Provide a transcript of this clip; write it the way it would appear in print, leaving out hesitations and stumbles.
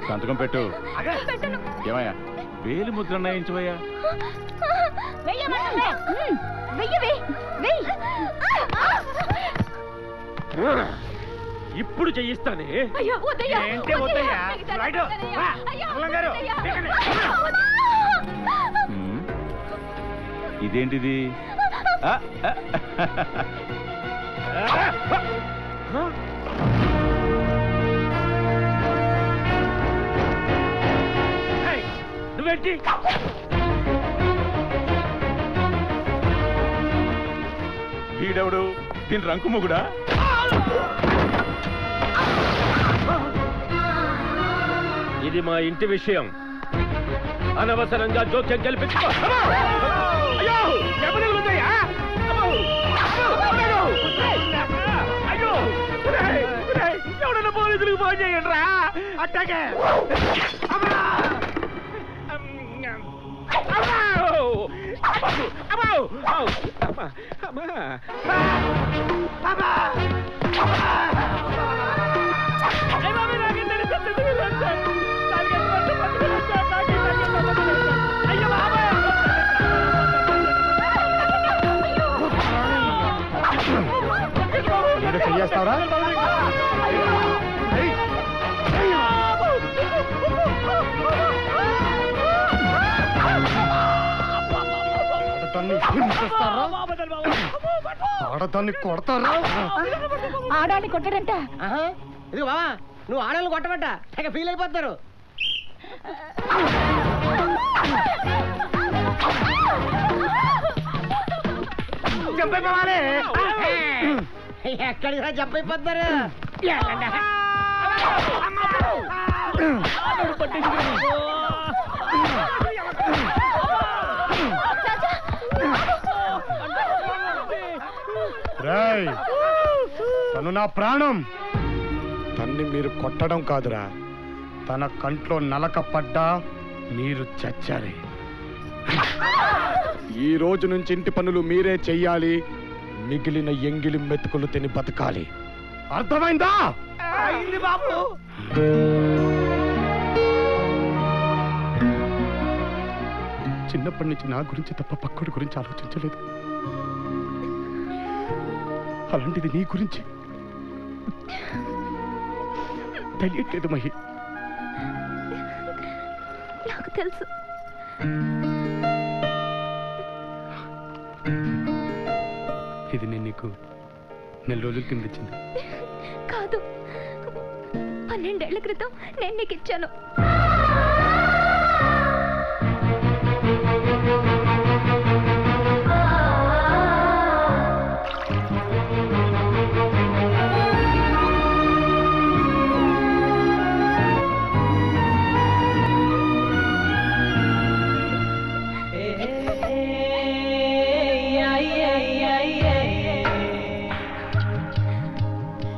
సంతకం పెట్టు. ఏమయ్యా వేలి ముద్ర అన్నాయించవయ్యా. ఇప్పుడు చేయిస్తానే. ఇదేంటిది? నువ్వేంటి? వీడెవడు? దీని రంకు మొగుడా? ఇది మా ఇంటి విషయం. అనవసరంగా జోక్యం కల్పించుకో. ఎవడన్నా పోలీసులకు ఫోన్ చేయండి రా. అట్టాగే చేస్తావరా? ఆడదాన్ని కొడతారా? ఆడాన్ని కొట్టాడంట. ఇది బావా, నువ్వు ఆడాలని కొట్టబట్ట ఇక ఫీల్ అయిపోతారు. ఎక్కడికి చెప్పైపోతారు. తను నా ప్రాణం. తన్ని మీరు కొట్టడం కాదురా, తన కంట్లో నలక పడ్డా మీరు చచ్చారే. ఈ రోజు నుంచి ఇంటి పనులు మీరే చెయ్యాలి. మిగిలిన ఎంగిలి మెతుకులు తిని బతకాలి. అర్థమైందా? బాబు చిన్నప్పటి నుంచి నా గురించి తప్ప పక్కడి గురించి ఆలోచించలేదు. అలాంటిది నీ గురించి తెలియట్లేదు మహి. నాకు తెలుసు. ఇది నేను నీకు నెల రోజుల కింద ఇచ్చింది కాదు, 12 ఏళ్ల క్రితం నేను నీకు ఇచ్చాను.